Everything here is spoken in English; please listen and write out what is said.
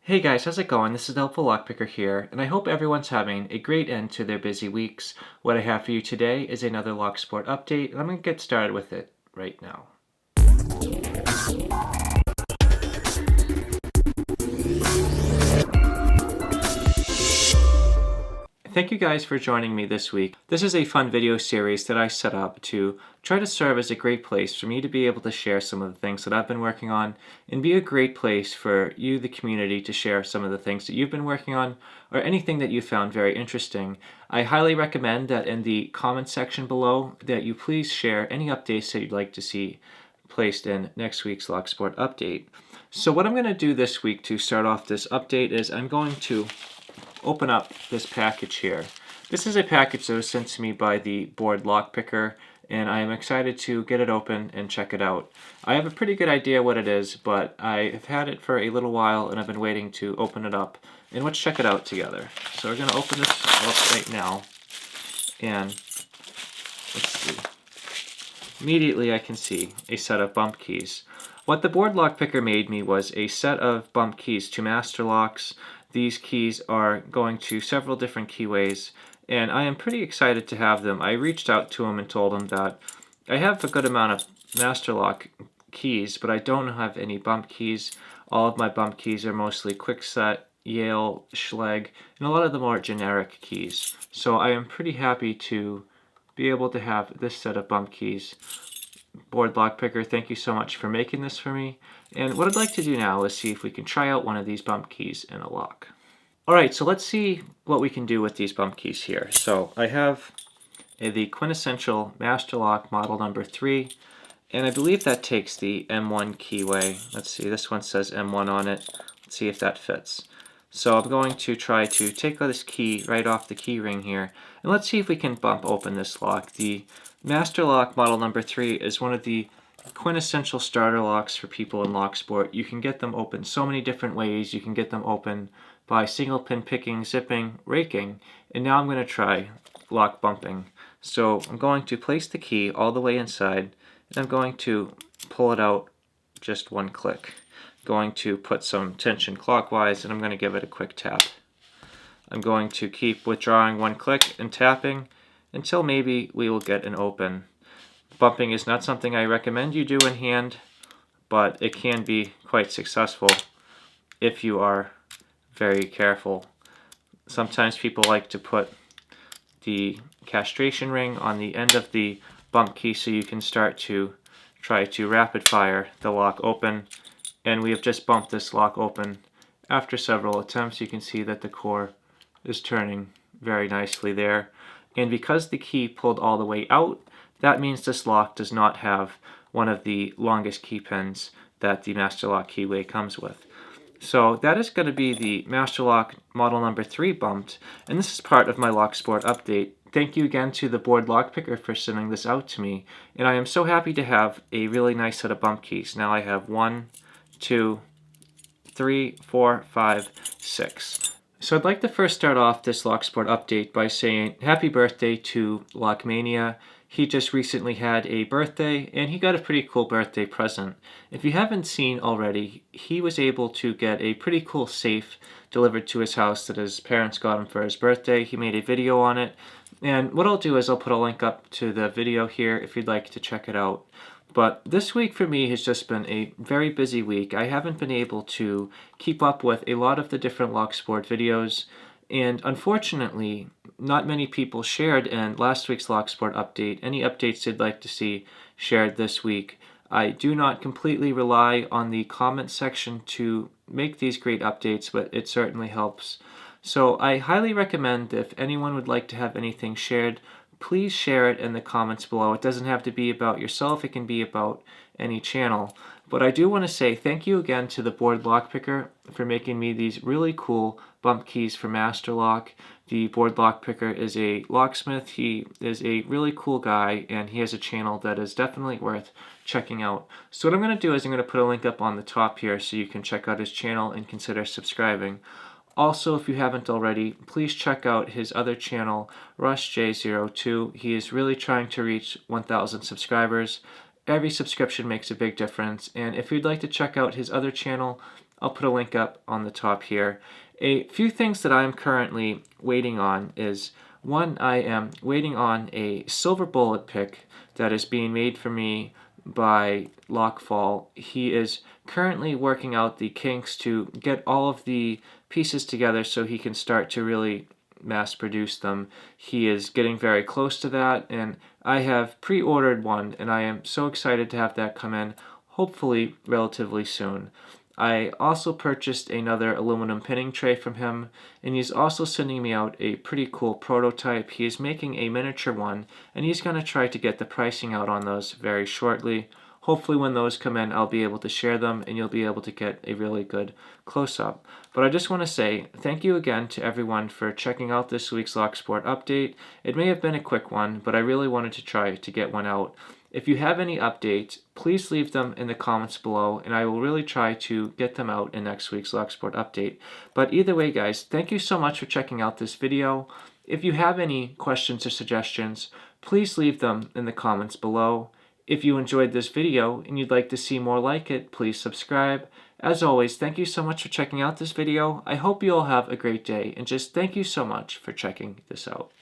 Hey guys, how's it going? This is HelpfulLockPicker here, and I hope everyone's having a great end to their busy weeks. What I have for you today is another Lock Sport update, and I'm going to get started with it right now. Thank you guys for joining me this week. This is a fun video series that I set up to try to serve as a great place for me to be able to share some of the things that I've been working on and be a great place for you, the community, to share some of the things that you've been working on or anything that you found very interesting. I highly recommend that in the comment section below that you please share any updates that you'd like to see placed in next week's Lock Sport update. So what I'm going to do this week to start off this update is I'm going to open up this package here. This is a package that was sent to me by the board lockpicker, and I am excited to get it open and check it out. I have a pretty good idea what it is, but I have had it for a little while and I've been waiting to open it up. And let's check it out together. So we're going to open this up right now, and let's see. Immediately I can see a set of bump keys. What the board lockpicker made me was a set of bump keys to master locks. These keys are going to several different keyways, and I am pretty excited to have them. I reached out to him and told him that I have a good amount of master lock keys, but I don't have any bump keys. All of my bump keys are mostly Kwikset, Yale, Schlage, and a lot of the more generic keys. So I am pretty happy to be able to have this set of bump keys. Board lockpicker, thank you so much for making this for me. And what I'd like to do now is see if we can try out one of these bump keys in a lock. Alright, so let's see what we can do with these bump keys here. So I have the quintessential master lock model number 3, and I believe that takes the M1 keyway. Let's see, this one says M1 on it. Let's see if that fits. So I'm going to try to take this key right off the key ring here, and let's see if we can bump open this lock. The Master Lock Model Number 3 is one of the quintessential starter locks for people in lock sport. You can get them open so many different ways. You can get them open by single pin picking, zipping, raking, and now I'm going to try lock bumping. So I'm going to place the key all the way inside, and I'm going to pull it out just one click. Going to put some tension clockwise, and I'm going to give it a quick tap. I'm going to keep withdrawing one click and tapping until maybe we will get an open. Bumping is not something I recommend you do in hand, but it can be quite successful if you are very careful. Sometimes people like to put the castration ring on the end of the bump key so you can start to try to rapid fire the lock open. And we have just bumped this lock open. After several attempts, you can see that the core is turning very nicely there. And because the key pulled all the way out, that means this lock does not have one of the longest key pins that the Master Lock keyway comes with. So that is going to be the Master Lock Model Number 3 bumped, and this is part of my Lock Sport update. Thank you again to the board lockpicker for sending this out to me, and I am so happy to have a really nice set of bump keys. Now I have 1, 2, 3, 4, 5, 6. So I'd like to first start off this Lock Sport update by saying happy birthday to Lockmania. He just recently had a birthday, and he got a pretty cool birthday present. If you haven't seen already, he was able to get a pretty cool safe delivered to his house that his parents got him for his birthday. He made a video on it, and what I'll do is I'll put a link up to the video here if you'd like to check it out. But this week for me has just been a very busy week. I haven't been able to keep up with a lot of the different Lock Sport videos, and unfortunately, not many people shared in last week's Lock Sport update any updates they'd like to see shared this week. I do not completely rely on the comment section to make these great updates, but it certainly helps. So I highly recommend if anyone would like to have anything shared, please share it in the comments below. It doesn't have to be about yourself, it can be about any channel. But I do want to say thank you again to the board lockpicker for making me these really cool bump keys for Master Lock. The board lockpicker is a locksmith. He is a really cool guy, and he has a channel that is definitely worth checking out. So what I'm going to do is I'm going to put a link up on the top here so you can check out his channel and consider subscribing. Also, if you haven't already, please check out his other channel, RushJ02. He is really trying to reach 1,000 subscribers. Every subscription makes a big difference, and if you'd like to check out his other channel, I'll put a link up on the top here. A few things that I'm currently waiting on is, one, I am waiting on a silver bullet pick that is being made for me by Lockfall. He is currently working out the kinks to get all of the pieces together so he can start to really mass produce them. He is getting very close to that, and I have pre-ordered one, and I am so excited to have that come in, hopefully relatively soon. I also purchased another aluminum pinning tray from him, and he's also sending me out a pretty cool prototype. He is making a miniature one, and he's going to try to get the pricing out on those very shortly. Hopefully when those come in, I'll be able to share them, and you'll be able to get a really good close-up. But I just want to say thank you again to everyone for checking out this week's Locksport update. It may have been a quick one, but I really wanted to try to get one out. If you have any updates, please leave them in the comments below, and I will really try to get them out in next week's Locksport update. But either way, guys, thank you so much for checking out this video. If you have any questions or suggestions, please leave them in the comments below. If you enjoyed this video and you'd like to see more like it, please subscribe. As always, thank you so much for checking out this video. I hope you all have a great day, and just thank you so much for checking this out.